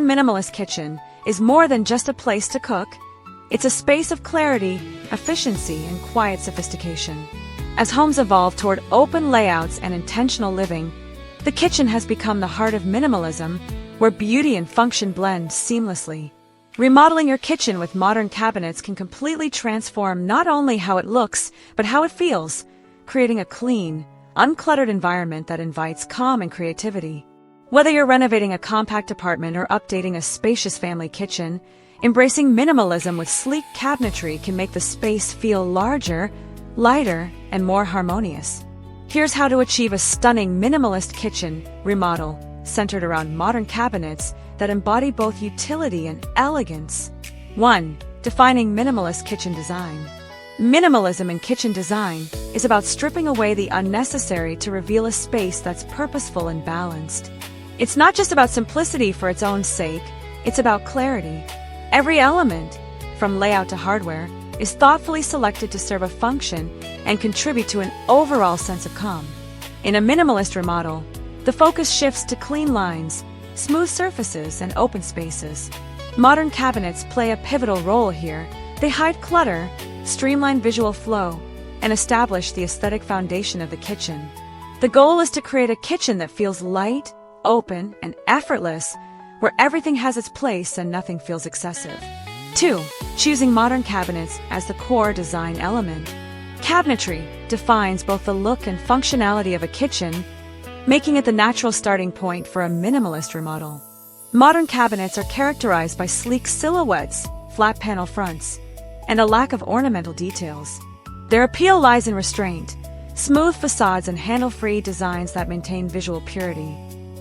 Minimalist kitchen is more than just a place to cook. It's a space of clarity, efficiency, and quiet sophistication. As homes evolve toward open layouts and intentional living, the kitchen has become the heart of minimalism, where beauty and function blend seamlessly. Remodeling your kitchen with modern cabinets can completely transform not only how it looks, but how it feels, creating a clean, uncluttered environment that invites calm and creativity. Whether you're renovating a compact apartment or updating a spacious family kitchen, embracing minimalism with sleek cabinetry can make the space feel larger, lighter, and more harmonious. Here's how to achieve a stunning minimalist kitchen remodel, centered around modern cabinets that embody both utility and elegance. 1. Defining minimalist kitchen design. Minimalism in kitchen design is about stripping away the unnecessary to reveal a space that's purposeful and balanced. It's not just about simplicity for its own sake, it's about clarity. Every element, from layout to hardware, is thoughtfully selected to serve a function and contribute to an overall sense of calm. In a minimalist remodel, the focus shifts to clean lines, smooth surfaces, and open spaces. Modern cabinets play a pivotal role here. They hide clutter, streamline visual flow, and establish the aesthetic foundation of the kitchen. The goal is to create a kitchen that feels light, open, and effortless, where everything has its place and nothing feels excessive. 2. Choosing modern cabinets as the core design element. Cabinetry defines both the look and functionality of a kitchen, making it the natural starting point for a minimalist remodel. Modern cabinets are characterized by sleek silhouettes, flat panel fronts, and a lack of ornamental details. Their appeal lies in restraint, smooth facades, and handle-free designs that maintain visual purity.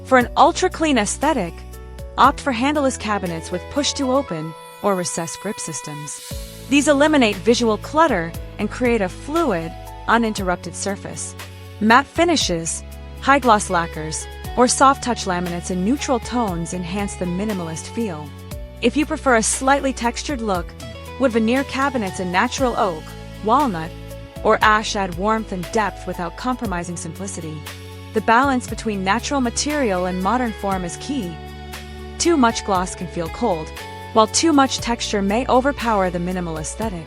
For an ultra-clean aesthetic, opt for handleless cabinets with push-to-open or recessed grip systems. These eliminate visual clutter and create a fluid, uninterrupted surface. Matte finishes, high-gloss lacquers, or soft-touch laminates in neutral tones enhance the minimalist feel. If you prefer a slightly textured look, wood veneer cabinets in natural oak, walnut, or ash add warmth and depth without compromising simplicity. The balance between natural material and modern form is key. Too much gloss can feel cold, while too much texture may overpower the minimal aesthetic.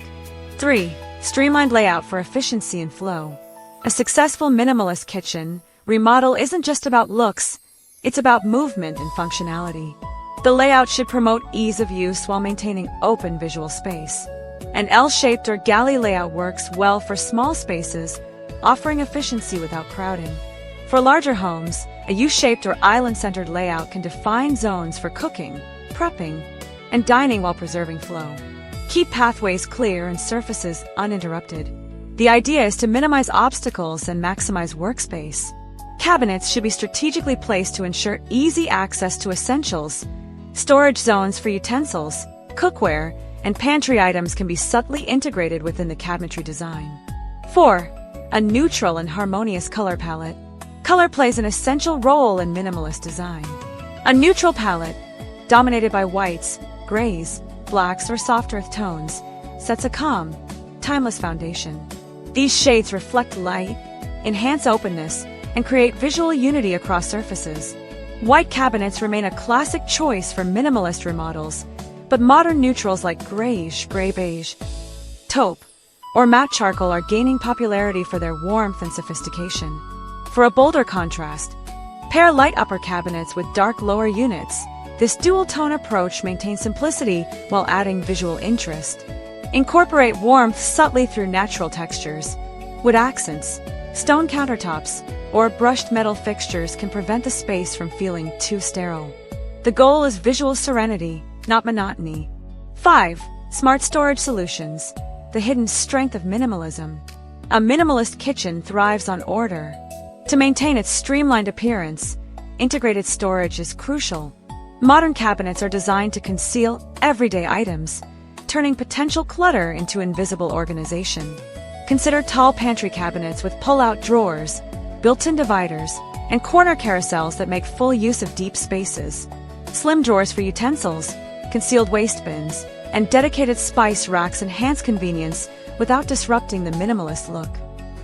3. Streamlined layout for efficiency and flow. A successful minimalist kitchen remodel isn't just about looks, it's about movement and functionality. The layout should promote ease of use while maintaining open visual space. An L-shaped or galley layout works well for small spaces, offering efficiency without crowding. For larger homes, a U-shaped or island-centered layout can define zones for cooking, prepping, and dining while preserving flow. Keep pathways clear and surfaces uninterrupted. The idea is to minimize obstacles and maximize workspace. Cabinets should be strategically placed to ensure easy access to essentials. Storage zones for utensils, cookware, and pantry items can be subtly integrated within the cabinetry design. 4. A neutral and harmonious color palette. Color plays an essential role in minimalist design. A neutral palette, dominated by whites, grays, blacks, or soft earth tones, sets a calm, timeless foundation. These shades reflect light, enhance openness, and create visual unity across surfaces. White cabinets remain a classic choice for minimalist remodels, but modern neutrals like grayish, gray beige, taupe, or matte charcoal are gaining popularity for their warmth and sophistication. For a bolder contrast, pair light upper cabinets with dark lower units. This dual-tone approach maintains simplicity while adding visual interest. Incorporate warmth subtly through natural textures. Wood accents, stone countertops, or brushed metal fixtures can prevent the space from feeling too sterile. The goal is visual serenity, not monotony. 5. Smart storage solutions. The hidden strength of minimalism. A minimalist kitchen thrives on order. To maintain its streamlined appearance, integrated storage is crucial. Modern cabinets are designed to conceal everyday items, turning potential clutter into invisible organization. Consider tall pantry cabinets with pull-out drawers, built-in dividers, and corner carousels that make full use of deep spaces. Slim drawers for utensils, concealed waste bins, and dedicated spice racks enhance convenience without disrupting the minimalist look.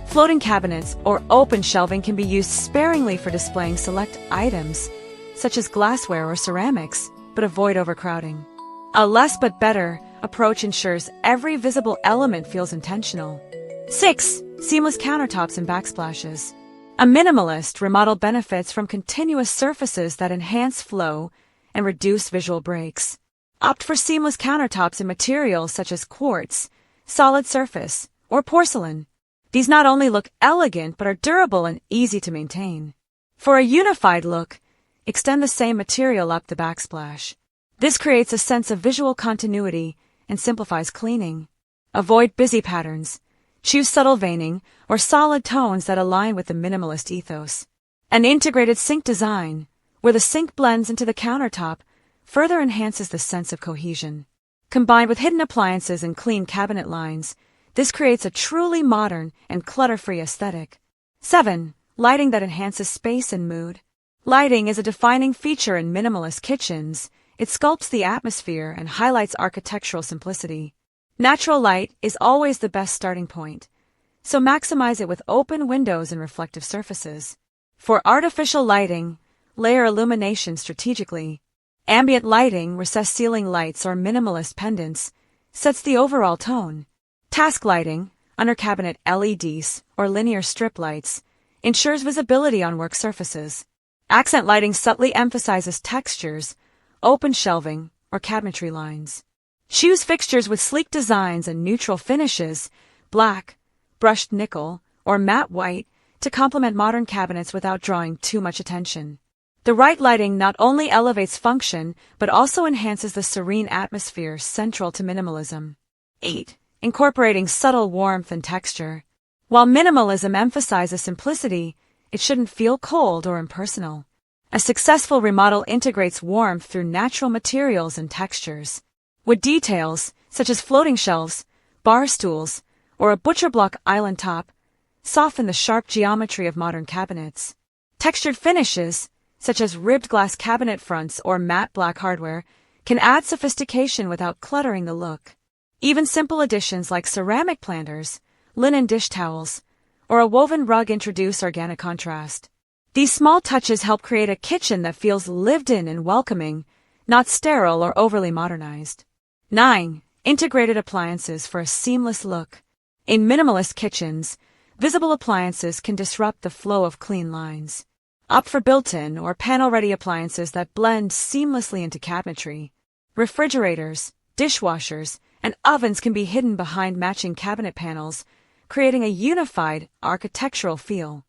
Floating cabinets or open shelving can be used sparingly for displaying select items, such as glassware or ceramics, but avoid overcrowding. A less but better approach ensures every visible element feels intentional. 6. Seamless countertops and backsplashes. A minimalist remodel benefits from continuous surfaces that enhance flow and reduce visual breaks. Opt for seamless countertops in materials such as quartz, solid surface, or porcelain. These not only look elegant but are durable and easy to maintain. For a unified look, extend the same material up the backsplash. This creates a sense of visual continuity and simplifies cleaning. Avoid busy patterns. Choose subtle veining or solid tones that align with the minimalist ethos. An integrated sink design, where the sink blends into the countertop, further enhances the sense of cohesion. Combined with hidden appliances and clean cabinet lines, this creates a truly modern and clutter-free aesthetic. 7. Lighting that enhances space and mood. Lighting is a defining feature in minimalist kitchens. It sculpts the atmosphere and highlights architectural simplicity. Natural light is always the best starting point, so maximize it with open windows and reflective surfaces. For artificial lighting, layer illumination strategically. Ambient lighting, recessed ceiling lights, or minimalist pendants sets the overall tone. Task lighting, under cabinet LEDs or linear strip lights, ensures visibility on work surfaces. Accent lighting subtly emphasizes textures, open shelving, or cabinetry lines. Choose fixtures with sleek designs and neutral finishes, black, brushed nickel, or matte white, to complement modern cabinets without drawing too much attention. The right lighting not only elevates function, but also enhances the serene atmosphere central to minimalism. 8. Incorporating subtle warmth and texture. While minimalism emphasizes simplicity, it shouldn't feel cold or impersonal. A successful remodel integrates warmth through natural materials and textures. Wood details, such as floating shelves, bar stools, or a butcher block island top, soften the sharp geometry of modern cabinets. Textured finishes, such as ribbed glass cabinet fronts or matte black hardware, can add sophistication without cluttering the look. Even simple additions like ceramic planters, linen dish towels, or a woven rug introduce organic contrast. These small touches help create a kitchen that feels lived in and welcoming, not sterile or overly modernized. 9. Integrated appliances for a seamless look. In minimalist kitchens, visible appliances can disrupt the flow of clean lines. Opt for built-in or panel-ready appliances that blend seamlessly into cabinetry. Refrigerators, dishwashers, and ovens can be hidden behind matching cabinet panels, creating a unified architectural feel.